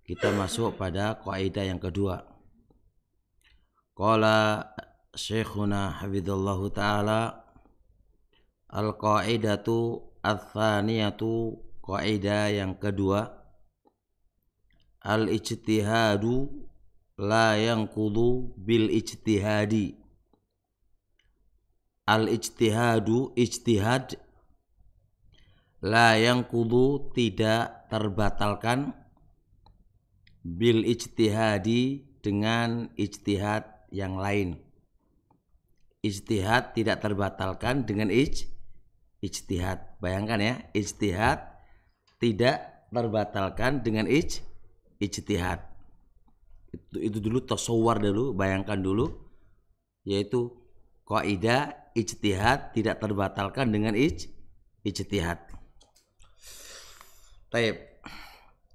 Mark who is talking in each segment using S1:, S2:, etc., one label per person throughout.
S1: kita masuk pada kaidah yang kedua. Qala Syekhuna hafizallahu taala, al-qaidatu ats-tsaniyatu, kaidah yang kedua, al-ijtihadu la yanqudu bil ijtihadi. Al-ijtihadu, ijtihad, la yanqudu, tidak terbatalkan, bil ijtihadi, dengan ijtihad yang lain. Ijtihad tidak terbatalkan dengan ijtihad. Bayangkan ya, ijtihad tidak terbatalkan dengan ijtihad. Itu dulu tasawwur dulu, bayangkan dulu, yaitu kaidah ijtihad tidak terbatalkan dengan ijtihad. Baik.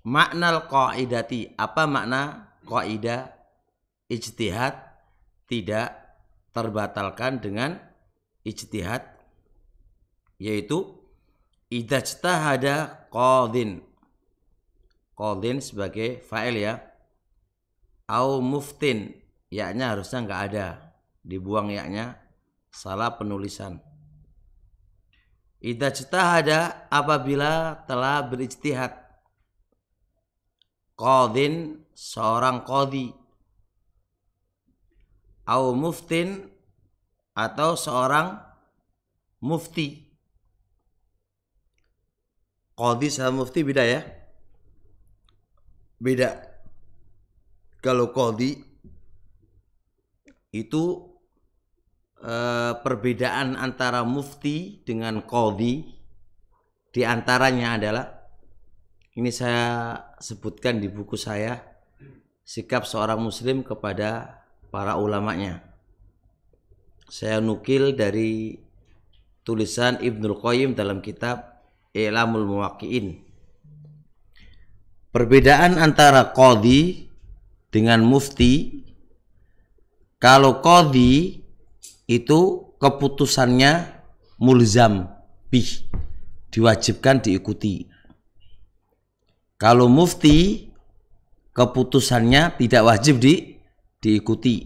S1: Makna qaidati, apa makna kaidah ijtihad tidak terbatalkan dengan ijtihad? Yaitu idza ijtahada qadhin. Qadhin sebagai fa'il ya. Au muftin, ya-nya harusnya enggak ada, dibuang ya-nya, salah penulisan. Idza ijtahada, apabila telah berijtihad. Qadhin, seorang qadhi. Au muftin, atau seorang mufti. Qadhi sama mufti beda ya? Beda. Kalau qadhi itu perbedaan antara mufti dengan qadhi di antaranya adalah, ini saya sebutkan di buku saya, sikap seorang muslim kepada para ulamanya. Saya nukil dari tulisan Ibnul Qayyim dalam kitab I'lamul Muwaqqi'in. Perbedaan antara qadhi dengan mufti, kalau qadhi itu keputusannya mulzam bih, diwajibkan diikuti. Kalau mufti, keputusannya tidak wajib diikuti.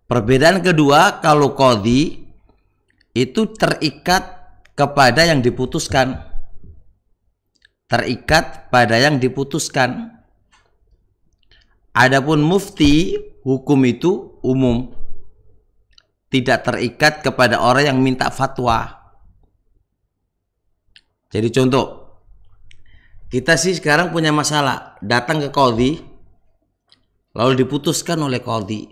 S1: Perbedaan kedua, kalau qadhi itu terikat kepada yang diputuskan. Terikat pada yang diputuskan. Adapun mufti, hukum itu umum, tidak terikat kepada orang yang minta fatwa. Jadi contoh, kita sih sekarang punya masalah, datang ke qadhi, lalu diputuskan oleh qadhi.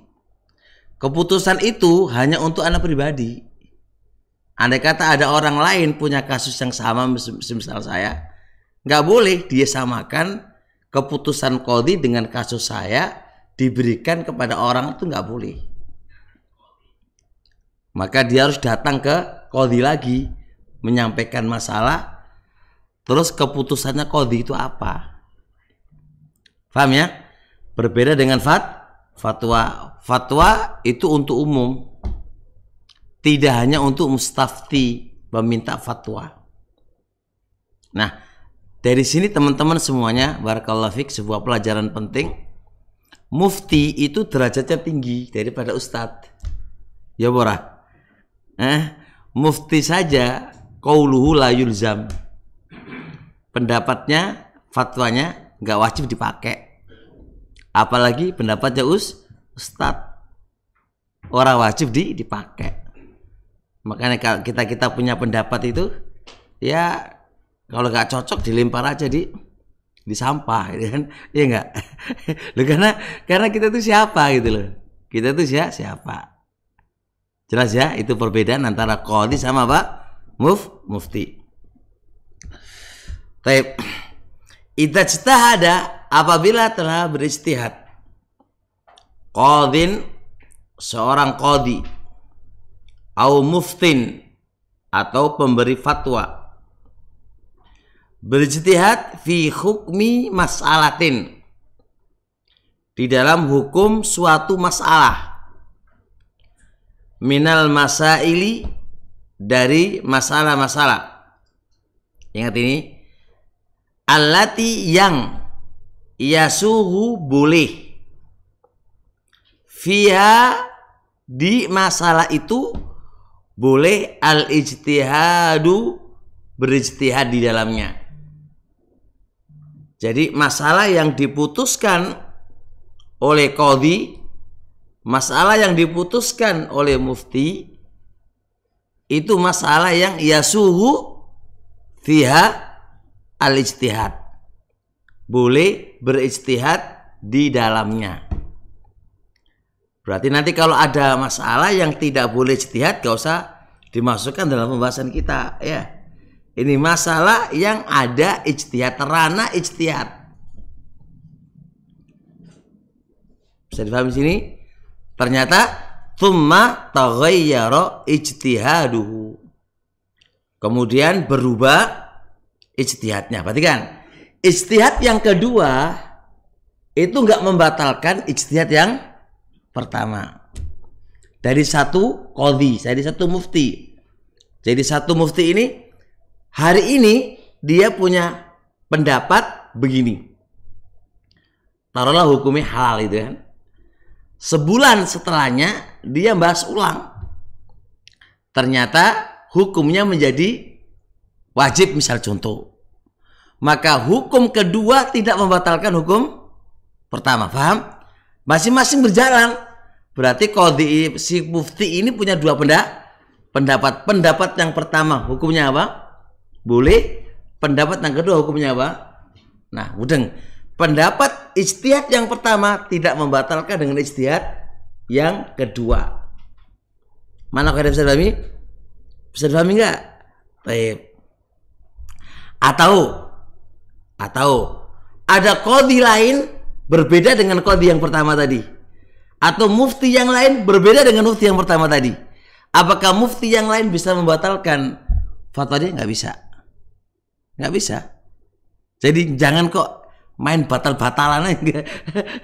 S1: Keputusan itu hanya untuk anak pribadi. Andai kata ada orang lain punya kasus yang sama, misal saya, nggak boleh dia samakan keputusan qadhi dengan kasus saya, diberikan kepada orang itu nggak boleh. Maka dia harus datang ke qadhi lagi, menyampaikan masalah. Terus keputusannya qadhi itu apa? Paham ya? Berbeda dengan fatwa. Fatwa itu untuk umum, tidak hanya untuk mustafti, meminta fatwa. Nah, dari sini teman-teman semuanya, barakallahu fik, sebuah pelajaran penting. Mufti itu derajatnya tinggi daripada ustadz. Ya borah. Mufti saja qauluhu la yulzam. Pendapatnya, fatwanya nggak wajib dipakai. Apalagi pendapatnya ustadz, orang wajib dipakai. Makanya kalau kita punya pendapat itu, ya kalau nggak cocok dilempar aja di sampah, gitu kan? Iya nggak? Loh, karena kita tuh siapa gitu loh? Kita tuh siapa? Jelas ya, itu perbedaan antara qadhi sama apa? Mufti. Baik. Idza ijtahada, apabila telah berijtihad. Qadhin, seorang qadhi, au muftin, atau pemberi fatwa, berijtihad fi hukmi mas'alatin, di dalam hukum suatu masalah, minal masaili, dari masalah-masalah. Ingat ini, allati yang yasuhu boleh fiha di masalah itu boleh al-ijtihadu berijtihad di dalamnya. Jadi masalah yang diputuskan oleh qadhi, masalah yang diputuskan oleh mufti, itu masalah yang yasuhu fiha al-ijtihad. Boleh berijtihad di dalamnya. Berarti nanti kalau ada masalah yang tidak boleh ijtihad, gak usah dimasukkan dalam pembahasan kita, ya. Ini masalah yang ada ijtihad, ranah ijtihad. Bisa dipahami sini? Ternyata tsumma taghayyara ijtihaduhu. Kemudian berubah ijtihadnya. Perhatikan, ijtihad yang kedua itu enggak membatalkan ijtihad yang pertama. Dari satu qadhi, dari satu mufti. Jadi satu mufti ini hari ini dia punya pendapat begini. Taruhlah hukumnya halal itu kan. Sebulan setelahnya dia bahas ulang. Ternyata hukumnya menjadi wajib, misal contoh. Maka hukum kedua tidak membatalkan hukum pertama. Paham? Masing-masing berjalan. Berarti qadhi si mufti ini punya dua pendapat. Pendapat yang pertama hukumnya apa? Boleh. Pendapat yang kedua hukumnya apa? Nah, mudeng. Pendapat ijtihad yang pertama tidak membatalkan dengan ijtihad yang kedua. Mana kalian bisa dipahami? Bisa dipahami enggak? Baik. Atau ada qadhi lain berbeda dengan qadhi yang pertama tadi. Atau mufti yang lain berbeda dengan mufti yang pertama tadi. Apakah mufti yang lain bisa membatalkan fatwa dia? Nggak bisa. Nggak bisa. Jadi jangan kok main batal-batalan aja.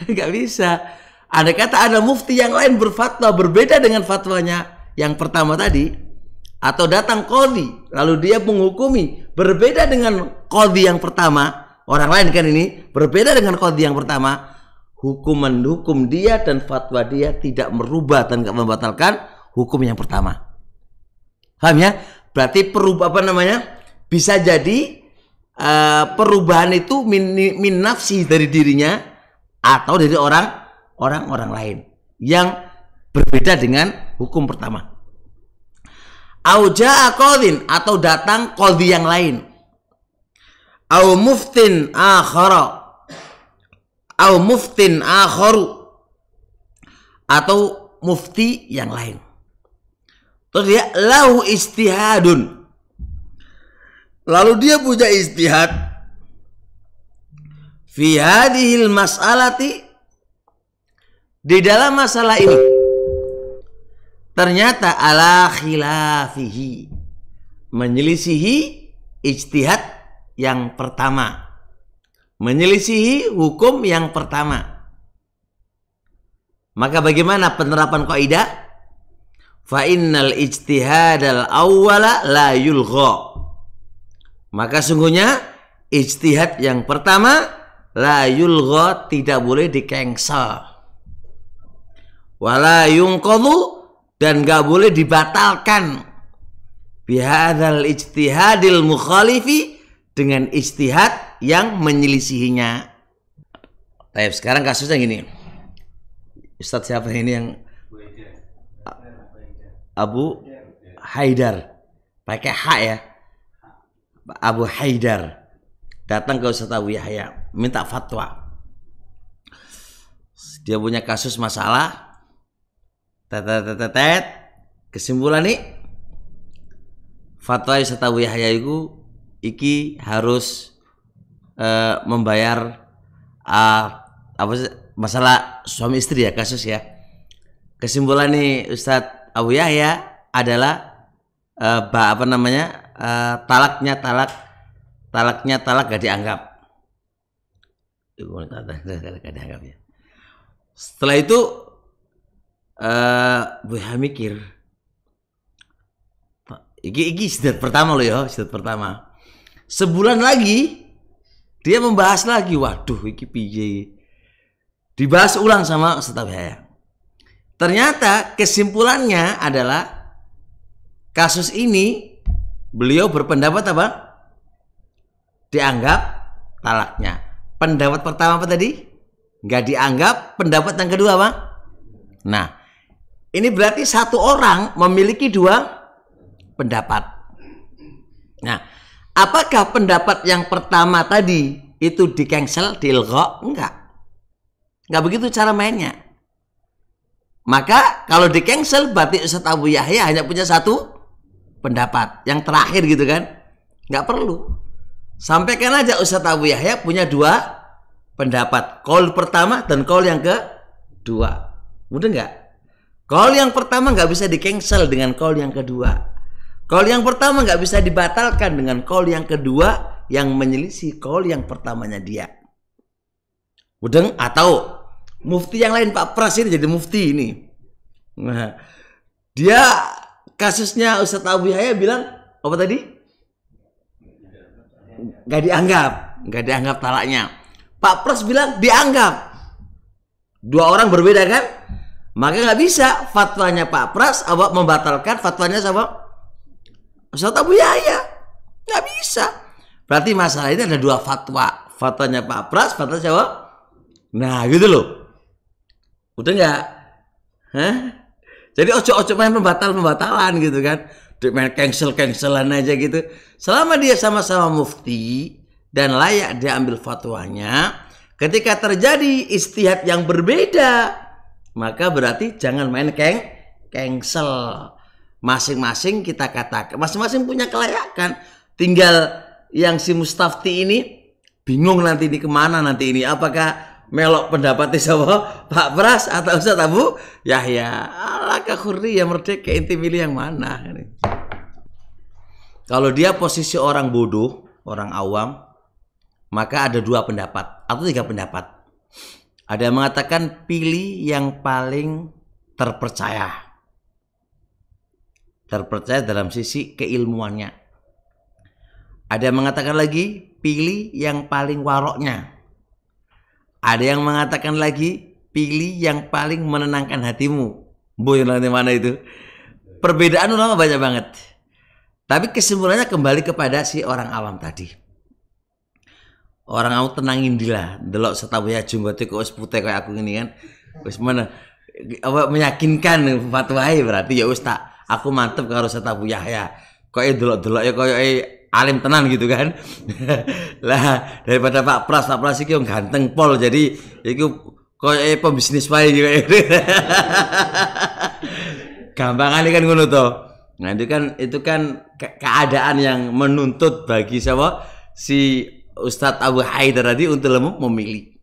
S1: Nggak bisa. Ada kata ada mufti yang lain berfatwa berbeda dengan fatwanya yang pertama tadi, atau datang qadhi lalu dia menghukumi berbeda dengan qadhi yang pertama, orang lain kan ini berbeda dengan qadhi yang pertama, hukum dia dan fatwa dia tidak merubah dan tidak membatalkan hukum yang pertama. Paham ya? Berarti bisa jadi perubahan itu min nafsi dari dirinya atau dari orang lain yang berbeda dengan hukum pertama. Auja'a qadhin, atau datang qadhi yang lain. Au muftin akharu, atau mufti yang lain. Terus dia lahu ijtihadun. Lalu dia punya ijtihad fi hadhil mas'alati, di dalam masalah ini. Ternyata ala khilafihi, menyelisihi ijtihad yang pertama, menyelisihi hukum yang pertama. Maka bagaimana penerapan kaidah? Fa innal ijtihadal awwala la yulgha. Maka sungguhnya ijtihad yang pertama la yulgha, tidak boleh di-cancel. Wala yunqadhu, dan gak boleh dibatalkan. Bihadzal ijtihadil mukhalifi, dengan ijtihad yang menyelisihinya. Baik, sekarang kasusnya gini. Ustadz siapa ini yang Abu Haidar, pakai H ya, Abu Haidar datang ke Ustadz Abu Yahya minta fatwa. Dia punya kasus masalah, kesimpulan nih fatwa Ustadz Abu Yahya itu iki harus membayar masalah suami istri ya, kasus ya. Kesimpulan nih Ustadz Abu Yahya adalah talaknya talak gak dianggap. Gak dianggap ya. Setelah itu Bu Yahya mikir, iki ijtihad pertama loh ya, ijtihad pertama. Sebulan lagi Dia membahas lagi, waduh iki piye. Dibahas ulang sama Ustaz Abu Yahya. Ternyata kesimpulannya adalah kasus ini beliau berpendapat apa? Dianggap talaknya. Pendapat pertama apa tadi? Nggak dianggap. Pendapat yang kedua apa? Nah, ini berarti satu orang memiliki dua pendapat. Nah, apakah pendapat yang pertama tadi itu di cancel, di ilgha? Enggak begitu cara mainnya. Maka kalau di cancel berarti Ustaz Abu Yahya hanya punya satu pendapat. Yang terakhir gitu kan. Enggak perlu. Sampaikan aja Ustaz Abu Yahya punya dua pendapat. Qaul pertama dan qaul yang kedua. Mudah enggak? Qaul yang pertama nggak bisa di cancel dengan qaul yang kedua. Qaul yang pertama nggak bisa dibatalkan dengan qaul yang kedua yang menyelisih qaul yang pertamanya dia. Mudeng atau mufti yang lain, Pak Pras ini jadi mufti ini. Nah, dia kasusnya Ustaz Abu Yahya bilang apa tadi? Nggak dianggap talaknya. Pak Pras bilang dianggap. Dua orang berbeda kan? Maka nggak bisa fatwanya Pak Pras membatalkan fatwanya sama Ustaz Abu Yahya. Nggak bisa. Berarti masalah ini ada dua fatwa. Fatwanya Pak Pras, fatwanya siapa? Nah gitu loh. Udah nggak? Hah? Jadi ojo-ojo main pembatalan gitu kan. Main cancelan aja gitu. Selama dia sama-sama mufti dan layak diambil fatwanya, ketika terjadi ijtihad yang berbeda, maka berarti jangan main cancel. Masing-masing kita katakan, masing-masing punya kelayakan. Tinggal yang si Mustafti ini bingung nanti ini kemana nanti ini. Apakah melok pendapatnya sama Pak Pras atau Ustaz Abu Yahya? Alaka khurri ya merdeka, inti milih yang mana? Kalau dia posisi orang bodoh, orang awam, maka ada dua pendapat atau tiga pendapat. Ada yang mengatakan pilih yang paling terpercaya. Terpercaya dalam sisi keilmuannya. Ada yang mengatakan lagi pilih yang paling waroknya. Ada yang mengatakan lagi pilih yang paling menenangkan hatimu. Boy nanti mana itu? Perbedaan ulama banyak banget. Tapi kesimpulannya kembali kepada si orang awam tadi. Orang awam tenangin dia, delok setabaya jenggote kok wis putih kayak aku ini kan. Wis mana meyakinkan fatwai berarti ya Ustaz. Aku mantep karo Ustaz Abu Yahya. Kok delok-delok ya koyo alim tenan gitu kan. Lah daripada Pak Pras iki yang ganteng pol jadi iku koyo pembisnis wae gitu. Gampang kali kan ngono to. Nah itu kan keadaan yang menuntut bagi siapa si Ustadz Abu Haidar tadi untuk memilih.